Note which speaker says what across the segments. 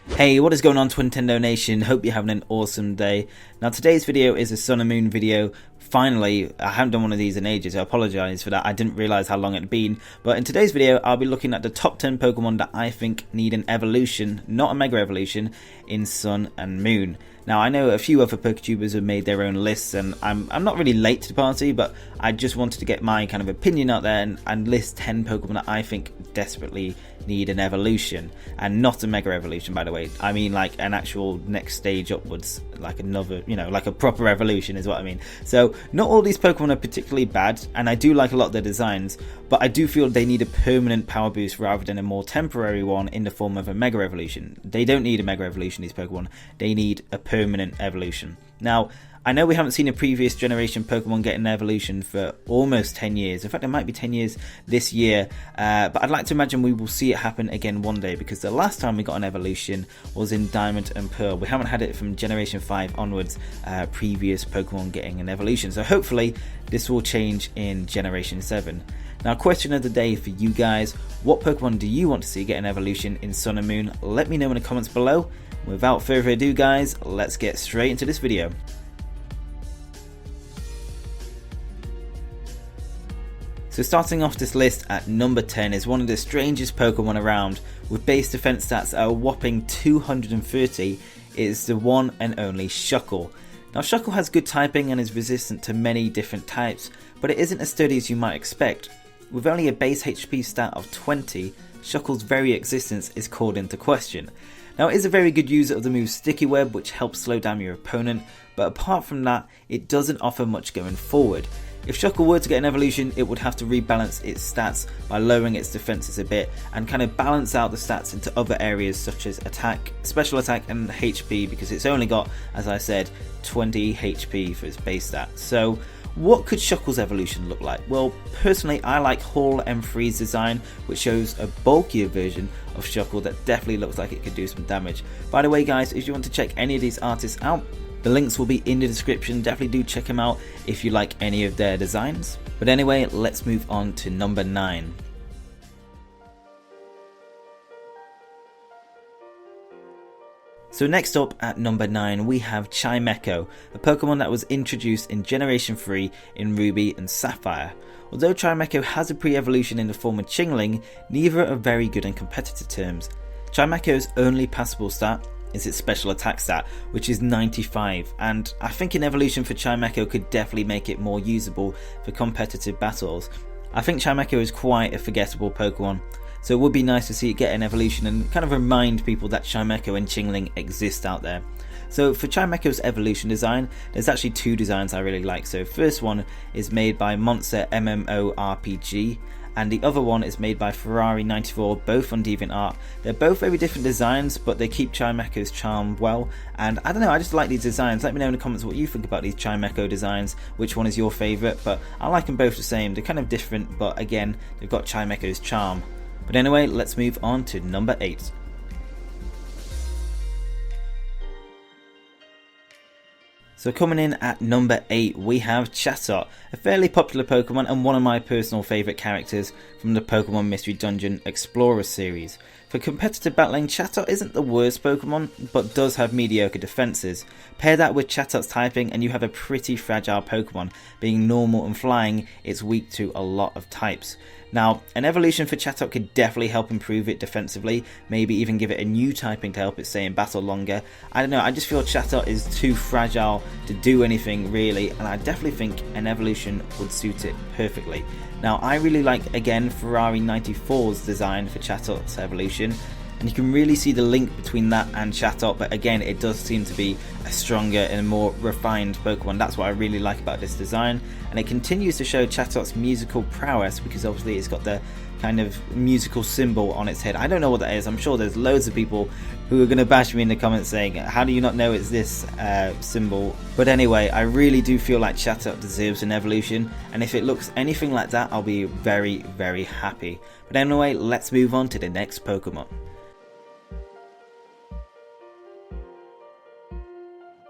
Speaker 1: Hey, what is going on, Twintendo Nation? Hope you're having an awesome day. Now, today's video is a Sun and Moon video. Finally, I haven't done one of these in ages. I apologise for that. I didn't realise how long it had been. But in today's video, I'll be looking at the top 10 Pokemon that I think need an evolution, not a Mega Evolution, in Sun and Moon. Now, I know a few other PokeTubers have made their own lists, and I'm not really late to the party, but I just wanted to get my kind of opinion out there and list 10 Pokemon that I think desperately need an evolution, and not a Mega Evolution, by the way. I mean like an actual next stage upwards, like another, like a proper evolution is what I mean. So not all these Pokemon are particularly bad, and I do like a lot of their designs, but I do feel they need a permanent power boost rather than a more temporary one in the form of a Mega Evolution. They don't need a Mega Evolution, these Pokemon. They need a permanent evolution. Now, I know we haven't seen a previous generation Pokemon get an evolution for almost 10 years. In fact, it might be 10 years this year. But I'd like to imagine we will see it happen again one day, because the last time we got an evolution was in Diamond and Pearl. We haven't had it from Generation 5 onwards, previous Pokemon getting an evolution. So hopefully this will change in Generation 7. Now, question of the day for you guys: what Pokemon do you want to see get an evolution in Sun and Moon? Let me know in the comments below. Without further ado, guys, let's get straight into this video. So starting off this list at number 10 is one of the strangest Pokemon around. With base defense stats at a whopping 230, it is the one and only Shuckle. Now, Shuckle has good typing and is resistant to many different types, but it isn't as sturdy as you might expect. With only a base HP stat of 20, Shuckle's very existence is called into question. Now, it is a very good user of the move Sticky Web, which helps slow down your opponent, but apart from that, it doesn't offer much going forward. If Shuckle were to get an evolution, it would have to rebalance its stats by lowering its defenses a bit and kind of balance out the stats into other areas such as attack, special attack and HP, because it's only got, as I said, 20 HP for its base stat. So what could Shuckle's evolution look like? Well, personally, I like Hall M3's design, which shows a bulkier version of Shuckle that definitely looks like it could do some damage. By the way, guys, if you want to check any of these artists out, the links will be in the description. Definitely do check them out if you like any of their designs. But anyway, let's move on to number 9. So next up at number 9 we have Chimecho, a Pokemon that was introduced in Generation 3 in Ruby and Sapphire. Although Chimecho has a pre-evolution in the form of Chingling, neither are very good in competitive terms. Chimecho's only passable stat is its special attack stat, which is 95, and I think an evolution for Chimecho could definitely make it more usable for competitive battles. I think Chimecho is quite a forgettable Pokemon, so it would be nice to see it get an evolution and kind of remind people that Chimecho and Chingling exist out there. So for Chimecho's evolution design, there's actually two designs I really like. So first one is made by Monster MMORPG, and the other one is made by Ferrari94, both on DeviantArt. They're both very different designs, but they keep Chimecho's charm well, and I don't know, I just like these designs. Let me know in the comments what you think about these Chimecho designs, which one is your favourite, but I like them both the same. They're kind of different, but again, they've got Chimecho's charm. But anyway, let's move on to number 8. So coming in at number 8 we have Chato, a fairly popular Pokemon and one of my personal favourite characters from the Pokemon Mystery Dungeon Explorer series. For competitive battling, Chato isn't the worst Pokemon, but does have mediocre defences. Pair that with Chato's typing and you have a pretty fragile Pokemon. Being normal and flying, it's weak to a lot of types. Now, an evolution for Chatot could definitely help improve it defensively, maybe even give it a new typing to help it stay in battle longer. I don't know, I just feel Chatot is too fragile to do anything really, and I definitely think an evolution would suit it perfectly. Now, I really like, again, Ferrari94's design for Chatot's evolution, and you can really see the link between that and Chatot, but again, it does seem to be a stronger and more refined Pokemon. That's what I really like about this design, and it continues to show Chatot's musical prowess, because obviously it's got the kind of musical symbol on its head. I don't know what that is. I'm sure there's loads of people who are going to bash me in the comments saying, how do you not know it's this symbol? But anyway, I really do feel like Chatot deserves an evolution, and if it looks anything like that, I'll be very, very happy. But anyway, let's move on to the next Pokemon.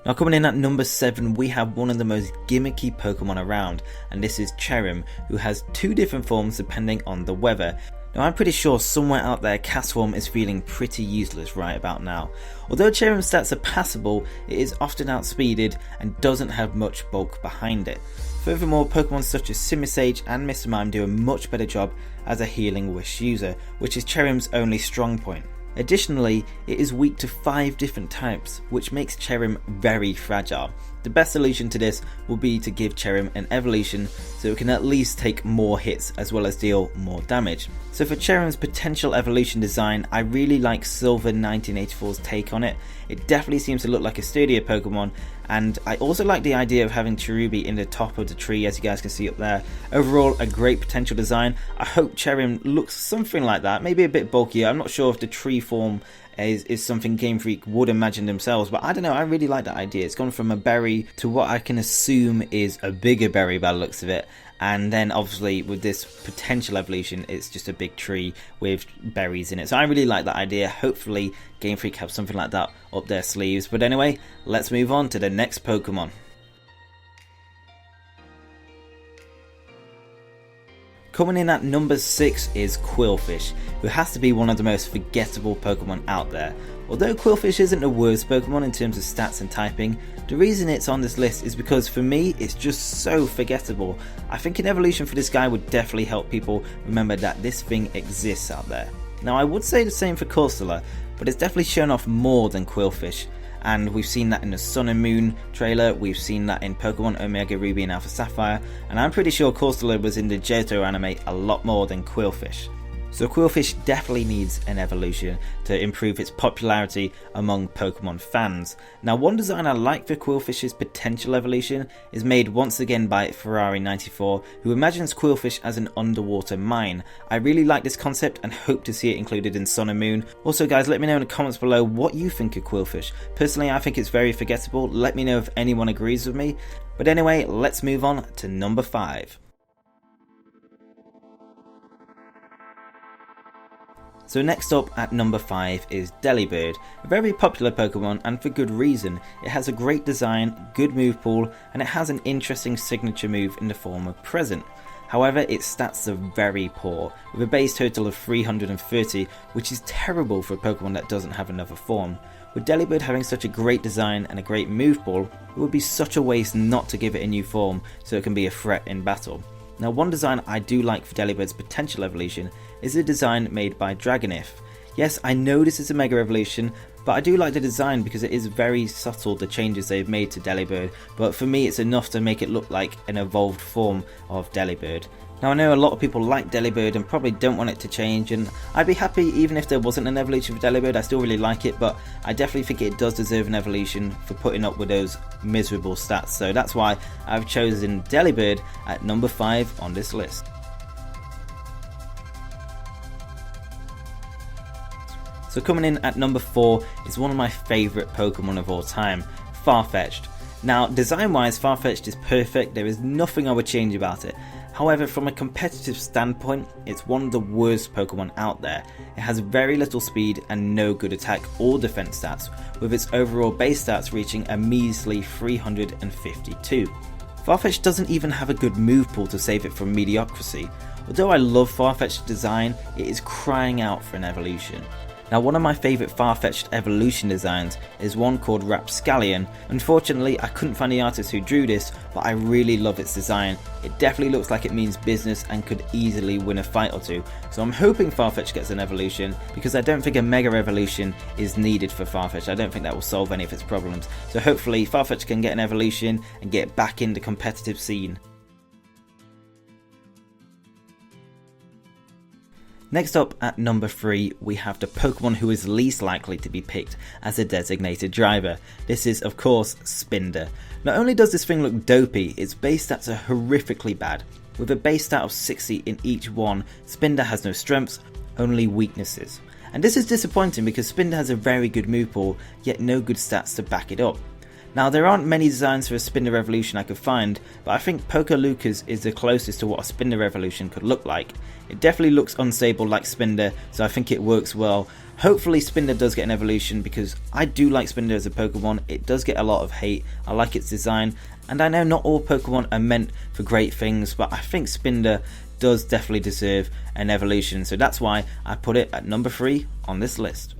Speaker 1: Now coming in at number 7 we have one of the most gimmicky Pokemon around, and this is Cherrim, who has two different forms depending on the weather. Now I'm pretty sure somewhere out there Castform is feeling pretty useless right about now. Although Cherrim's stats are passable, it is often outspeeded and doesn't have much bulk behind it. Furthermore, Pokemon such as Simisage and Mr. Mime do a much better job as a healing wish user, which is Cherrim's only strong point. Additionally, it is weak to 5 different types, which makes Cherrim very fragile. The best solution to this will be to give Cherrim an evolution so it can at least take more hits as well as deal more damage. So for Cherrim's potential evolution design, I really like Silver 1984's take on it. It definitely seems to look like a sturdier Pokemon, and I also like the idea of having Cherubi in the top of the tree, as you guys can see up there. Overall, a great potential design. I hope Cherrim looks something like that, maybe a bit bulkier. I'm not sure if the tree form is something Game Freak would imagine themselves, but I don't know, I really like that idea. It's gone from a berry to what I can assume is a bigger berry by the looks of it, and then obviously with this potential evolution it's just a big tree with berries in it. So I really like that idea. Hopefully Game Freak have something like that up their sleeves. But anyway, let's move on to the next Pokemon. Coming in at number 6 is Qwilfish, who has to be one of the most forgettable Pokemon out there. Although Qwilfish isn't the worst Pokemon in terms of stats and typing, the reason it's on this list is because for me it's just so forgettable. I think an evolution for this guy would definitely help people remember that this thing exists out there. Now I would say the same for Corsola, but it's definitely shown off more than Qwilfish. And we've seen that in the Sun and Moon trailer, we've seen that in Pokemon Omega Ruby and Alpha Sapphire, and I'm pretty sure Corsola was in the Johto anime a lot more than Qwilfish. So Qwilfish definitely needs an evolution to improve its popularity among Pokemon fans. Now one design I like for Qwilfish's potential evolution is made once again by Ferrari94, who imagines Qwilfish as an underwater mine. I really like this concept and hope to see it included in Sun and Moon. Also guys, let me know in the comments below what you think of Qwilfish. Personally I think it's very forgettable, let me know if anyone agrees with me. But anyway, let's move on to number 5. So next up at number 5 is Delibird, a very popular Pokemon and for good reason. It has a great design, good move pool, and it has an interesting signature move in the form of Present. However, its stats are very poor, with a base total of 330, which is terrible for a Pokemon that doesn't have another form. With Delibird having such a great design and a great move pool, it would be such a waste not to give it a new form so it can be a threat in battle. Now one design I do like for Delibird's potential evolution is a design made by Dragonif. Yes, I know this is a Mega Evolution, but I do like the design because it is very subtle, the changes they've made to Delibird, but for me it's enough to make it look like an evolved form of Delibird. Now I know a lot of people like Delibird and probably don't want it to change, and I'd be happy even if there wasn't an evolution for Delibird. I still really like it, but I definitely think it does deserve an evolution for putting up with those miserable stats. So that's why I've chosen Delibird at number 5 on this list. So coming in at number 4 is one of my favourite Pokemon of all time, Farfetchd. Now design wise Farfetchd is perfect, there is nothing I would change about it. However, from a competitive standpoint, it's one of the worst Pokemon out there. It has very little speed and no good attack or defense stats, with its overall base stats reaching a measly 352. Farfetchd doesn't even have a good move pool to save it from mediocrity. Although I love Farfetchd design, it is crying out for an evolution. Now one of my favourite Farfetchd evolution designs is one called Rapscallion. Unfortunately I couldn't find the artist who drew this, but I really love its design. It definitely looks like it means business and could easily win a fight or two. So I'm hoping Farfetchd gets an evolution, because I don't think a Mega Evolution is needed for Farfetchd. I don't think that will solve any of its problems. So hopefully Farfetchd can get an evolution and get back in the competitive scene. Next up at number 3 we have the Pokemon who is least likely to be picked as a designated driver. This is of course Spinder. Not only does this thing look dopey, its base stats are horrifically bad. With a base stat of 60 in each one, Spinder has no strengths, only weaknesses. And this is disappointing because Spinder has a very good move pool, yet no good stats to back it up. Now there aren't many designs for a Spinder evolution I could find, but I think Pokelucas is the closest to what a Spinder evolution could look like. It definitely looks unstable like Spinder, so I think it works well. Hopefully Spinder does get an evolution, because I do like Spinder as a Pokemon. It does get a lot of hate, I like its design, and I know not all Pokemon are meant for great things, but I think Spinder does definitely deserve an evolution, so that's why I put it at number 3 on this list.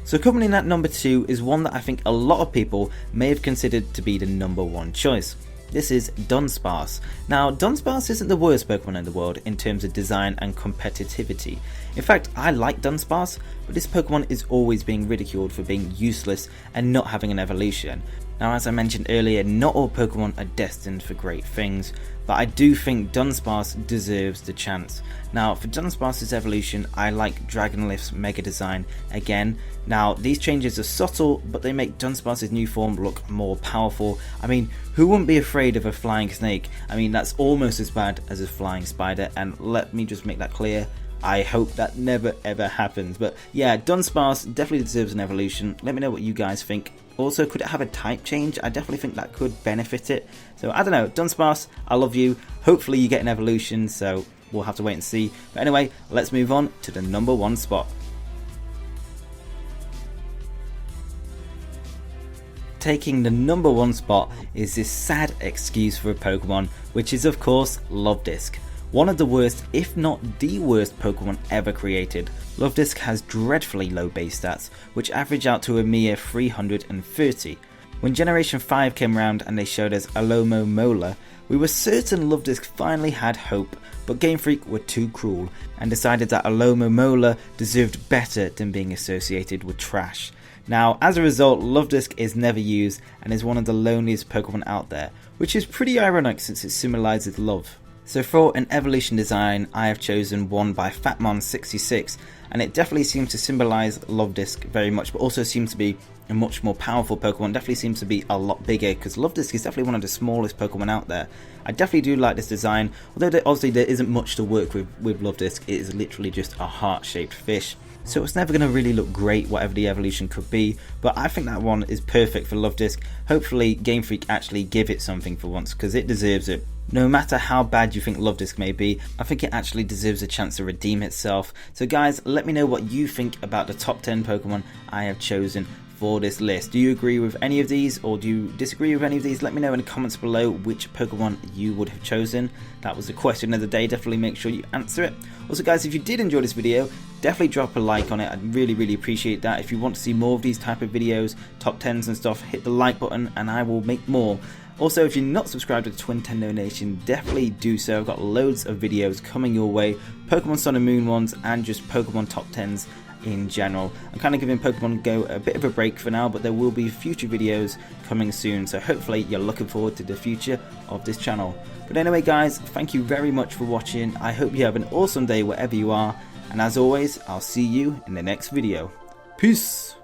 Speaker 1: So coming in at number 2 is one that I think a lot of people may have considered to be the number 1 choice. This is Dunsparce. Now, Dunsparce isn't the worst Pokemon in the world in terms of design and competitivity. In fact, I like Dunsparce, but this Pokemon is always being ridiculed for being useless and not having an evolution. Now, as I mentioned earlier, not all Pokemon are destined for great things, but I do think Dunsparce deserves the chance. Now, for Dunsparce's evolution, I like Dragonlift's Mega Design again. Now, these changes are subtle, but they make Dunsparce's new form look more powerful. I mean, who wouldn't be afraid of a flying snake? I mean, that's almost as bad as a flying spider, and let me just make that clear. I hope that never ever happens. But yeah, Dunsparce definitely deserves an evolution. Let me know what you guys think. Also, could it have a type change? I definitely think that could benefit it. So I don't know, Dunsparce, I love you. Hopefully you get an evolution, so we'll have to wait and see. But anyway, let's move on to the number 1 spot. Taking the number 1 spot is this sad excuse for a Pokemon, which is of course Luvdisc. One of the worst, if not the worst Pokemon ever created. Luvdisc has dreadfully low base stats, which average out to a mere 330. When Generation 5 came around and they showed us Alomo Mola, we were certain Luvdisc finally had hope, but Game Freak were too cruel and decided that Alomo Mola deserved better than being associated with trash. Now, as a result, Luvdisc is never used and is one of the loneliest Pokemon out there, which is pretty ironic since it symbolises love. So for an evolution design, I have chosen one by Fatmon66, and it definitely seems to symbolise Luvdisc very much, but also seems to be a much more powerful Pokemon. Definitely seems to be a lot bigger, because Luvdisc is definitely one of the smallest Pokemon out there. I definitely do like this design, although obviously there isn't much to work with Luvdisc. It is literally just a heart-shaped fish. So it's never going to really look great, whatever the evolution could be, but I think that one is perfect for Luvdisc. Hopefully Game Freak actually give it something for once, because it deserves it. No matter how bad you think Luvdisc may be, I think it actually deserves a chance to redeem itself. So guys, let me know what you think about the top 10 Pokemon I have chosen for this list. Do you agree with any of these, or do you disagree with any of these? Let me know in the comments below which Pokemon you would have chosen. That was the question of the day. Definitely make sure you answer it. Also guys, if you did enjoy this video, definitely drop a like on it. I'd really appreciate that. If you want to see more of these type of videos, top 10s and stuff, hit the like button and I will make more. Also, if you're not subscribed to Twintendo Nation, definitely do so. I've got loads of videos coming your way, Pokemon Sun and Moon ones and just Pokemon top 10s in general. I'm kind of giving Pokemon Go a bit of a break for now, but there will be future videos coming soon, so hopefully you're looking forward to the future of this channel. But anyway guys, thank you very much for watching. I hope you have an awesome day wherever you are, and as always, I'll see you in the next video. Peace!